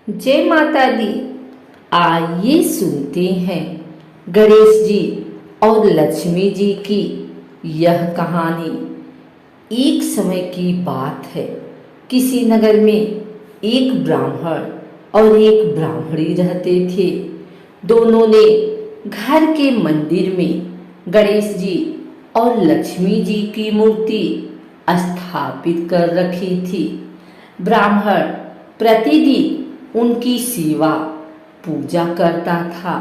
जय माता दी। आइए सुनते हैं गणेश जी और लक्ष्मी जी की यह कहानी। एक समय की बात है, किसी नगर में एक ब्राह्मण और एक ब्राह्मणी रहते थे। दोनों ने घर के मंदिर में गणेश जी और लक्ष्मी जी की मूर्ति स्थापित कर रखी थी। ब्राह्मण प्रतिदिन उनकी सेवा पूजा करता था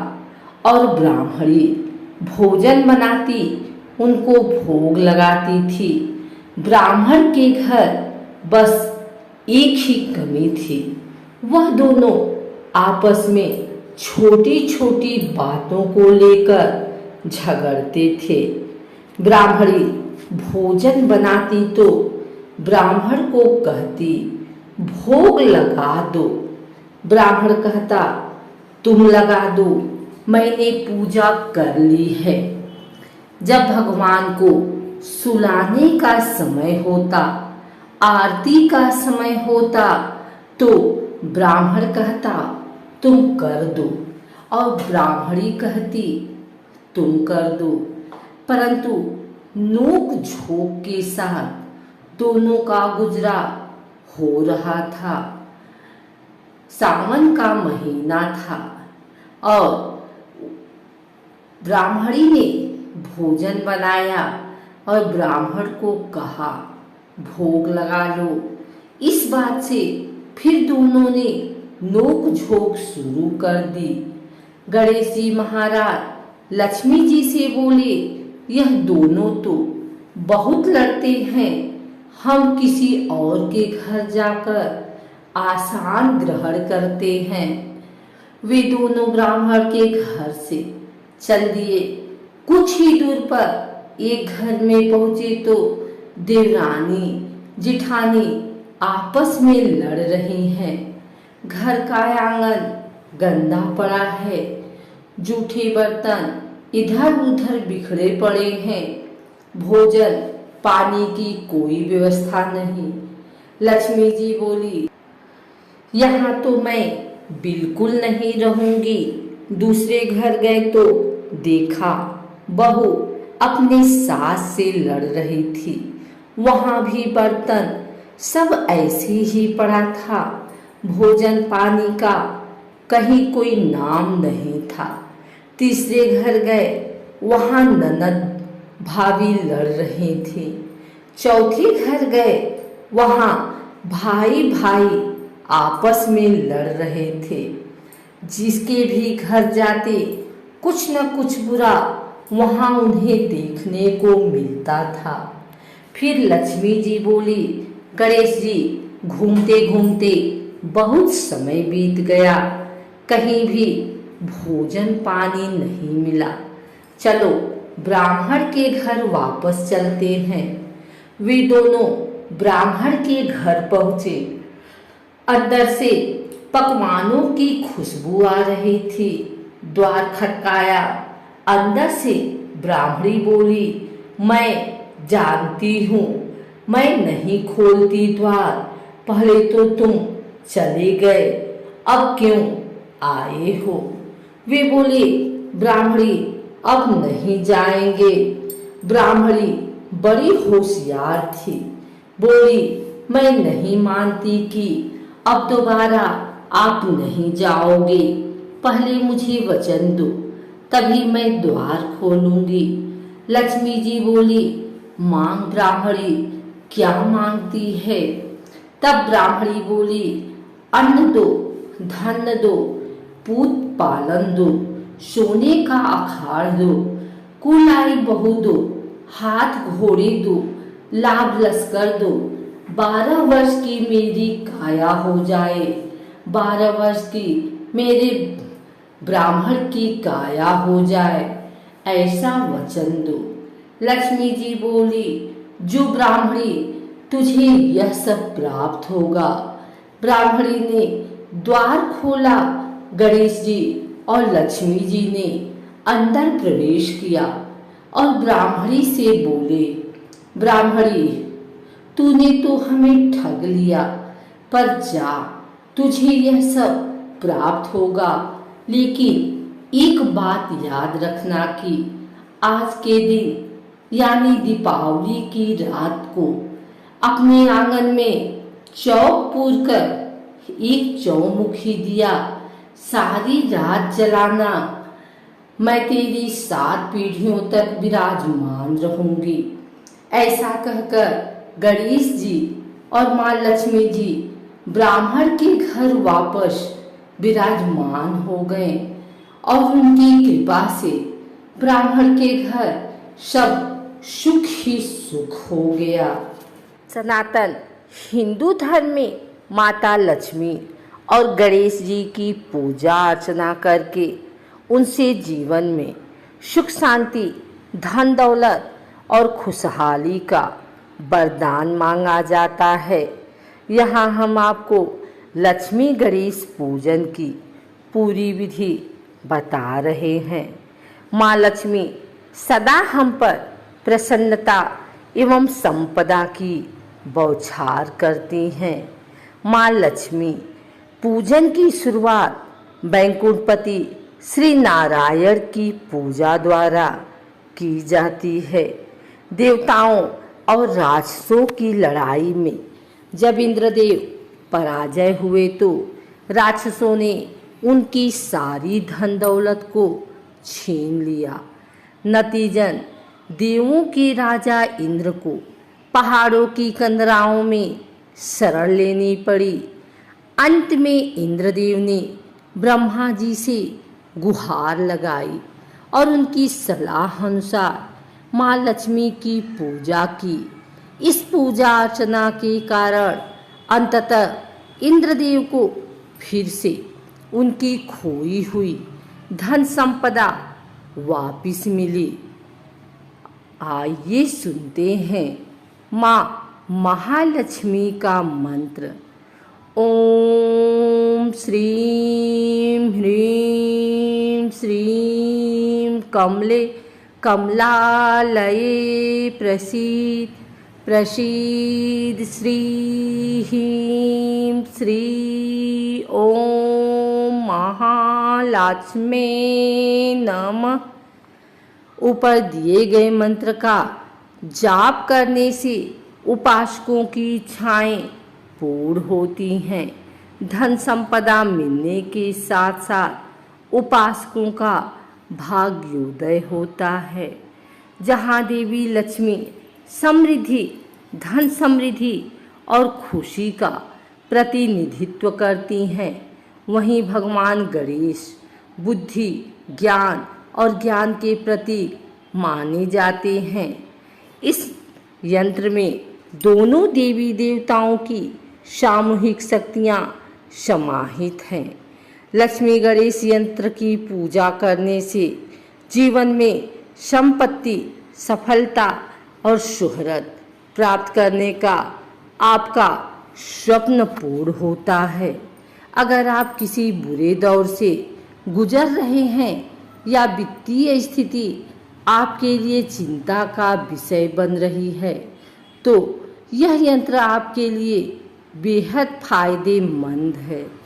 और ब्राह्मणी भोजन बनाती उनको भोग लगाती थी। ब्राह्मण के घर बस एक ही कमी थी, वह दोनों आपस में छोटी छोटी बातों को लेकर झगड़ते थे। ब्राह्मणी भोजन बनाती तो ब्राह्मण को कहती भोग लगा दो। ब्राह्मण कहता तुम लगा दो, मैंने पूजा कर ली है। जब भगवान को सुलाने का समय होता, आरती का समय होता, तो ब्राह्मण कहता तुम कर दो और ब्राह्मणी कहती तुम कर दो। परंतु नोक झोंक के साथ दोनों का गुजरा हो रहा था। सावन का महीना था और ब्राह्मणी ने भोजन बनाया और ब्राह्मण को कहा भोग लगा लो। इस बात से फिर दोनों ने नोक झोंक शुरू कर दी। गणेश जी महाराज लक्ष्मी जी से बोले, यह दोनों तो बहुत लड़ते हैं, हम किसी और के घर जाकर आसान ग्रहण करते हैं। वे दोनों ब्राह्मण के घर से चल दिए। कुछ ही दूर पर एक घर में पहुंचे तो देवरानी जिठानी आपस में लड़ रही हैं। घर का आंगन गंदा पड़ा है, जूठे बर्तन इधर उधर बिखरे पड़े हैं, भोजन पानी की कोई व्यवस्था नहीं। लक्ष्मी जी बोली, यहाँ तो मैं बिल्कुल नहीं रहूंगी। दूसरे घर गए तो देखा बहू अपने सास से लड़ रही थी, वहां भी बर्तन सब ऐसे ही पड़ा था, भोजन पानी का कहीं कोई नाम नहीं था। तीसरे घर गए, वहां ननद भाभी लड़ रही थी। चौथे घर गए, वहां भाई भाई आपस में लड़ रहे थे। जिसके भी घर जाते कुछ न कुछ बुरा वहां उन्हें देखने को मिलता था। फिर लक्ष्मी जी बोली, गणेश जी घूमते घूमते बहुत समय बीत गया, कहीं भी भोजन पानी नहीं मिला, चलो ब्राह्मण के घर वापस चलते हैं। वे दोनों ब्राह्मण के घर पहुंचे। अंदर से पकवानों की खुशबू आ रही थी। द्वार खटकाया, अंदर से ब्राह्मणी बोली, मैं जानती हूँ, मैं नहीं खोलती द्वार, पहले तो तुम चले गए, अब क्यों आए हो? वे बोले, ब्राह्मणी अब नहीं जाएंगे। ब्राह्मणी बड़ी होशियार थी, बोली, मैं नहीं मानती कि अब दोबारा आप नहीं जाओगे, पहले मुझे वचन दो, तभी मैं द्वार खोलूंगी। लक्ष्मी जी बोली, मांग ब्राह्मणी, क्या मांगती है? तब ब्राह्मणी बोली, अन्न दो, धन दो, पूत पालन दो, सोने का अखाड़ दो, कुलाई बहू दो, हाथ घोड़े दो, लाभ लश्कर दो, 12 वर्ष की मेरी काया हो जाए, 12 वर्ष की मेरे ब्राह्मण की काया हो जाए, ऐसा वचन दो। लक्ष्मी जी बोली, जो ब्राह्मणी तुझे यह सब प्राप्त होगा। ब्राह्मणी ने द्वार खोला। गणेश जी और लक्ष्मी जी ने अंदर प्रवेश किया और ब्राह्मणी से बोले, ब्राह्मणी तूने तो हमें ठग लिया, पर जा, तुझे यह सब प्राप्त होगा। लेकिन एक बात याद रखना कि आज के दिन यानी दीपावली की रात को अपने आंगन में चौक पूर कर एक चौमुखी दिया सारी रात जलाना। मैं तेरी 7 पीढ़ियों तक विराजमान रहूंगी। ऐसा कहकर गणेश जी और माँ लक्ष्मी जी ब्राह्मण के घर वापस विराजमान हो गए और उनकी कृपा से ब्राह्मण के घर सब सुख ही सुख हो गया। सनातन हिंदू धर्म में माता लक्ष्मी और गणेश जी की पूजा अर्चना करके उनसे जीवन में सुख शांति, धन दौलत और खुशहाली का वरदान मांगा जाता है। यहाँ हम आपको लक्ष्मी गणेश पूजन की पूरी विधि बता रहे हैं। माँ लक्ष्मी सदा हम पर प्रसन्नता एवं संपदा की बौछार करती हैं। माँ लक्ष्मी पूजन की शुरुआत वैकुंठपति श्री नारायण की पूजा द्वारा की जाती है। देवताओं और राक्षसों की लड़ाई में जब इंद्रदेव पराजय हुए तो राक्षसों ने उनकी सारी धन दौलत को छीन लिया। नतीजन देवों के राजा इंद्र को पहाड़ों की कंदराओं में शरण लेनी पड़ी। अंत में इंद्रदेव ने ब्रह्मा जी से गुहार लगाई और उनकी सलाह अनुसार माँ लक्ष्मी की पूजा की। इस पूजा अर्चना के कारण अंततः इंद्रदेव को फिर से उनकी खोई हुई धन संपदा वापिस मिली। आइए सुनते हैं माँ महालक्ष्मी का मंत्र। ओम श्रीं ह्रीं श्रीं कमले कमलालये प्रसीद प्रसीद श्री ह्रीं श्री ओम महालक्ष्मी नमः। ऊपर दिए गए मंत्र का जाप करने से उपासकों की इच्छाएं पूर्ण होती हैं। धन संपदा मिलने के साथ साथ उपासकों का भाग्योदय होता है। जहाँ देवी लक्ष्मी समृद्धि, धन समृद्धि और खुशी का प्रतिनिधित्व करती हैं, वहीं भगवान गणेश बुद्धि, ज्ञान और ज्ञान के प्रतीक माने जाते हैं। इस यंत्र में दोनों देवी देवताओं की सामूहिक शक्तियाँ समाहित हैं। लक्ष्मी गणेश यंत्र की पूजा करने से जीवन में संपत्ति, सफलता और शोहरत प्राप्त करने का आपका स्वप्न पूर्ण होता है। अगर आप किसी बुरे दौर से गुजर रहे हैं या वित्तीय स्थिति आपके लिए चिंता का विषय बन रही है तो यह यंत्र आपके लिए बेहद फायदेमंद है।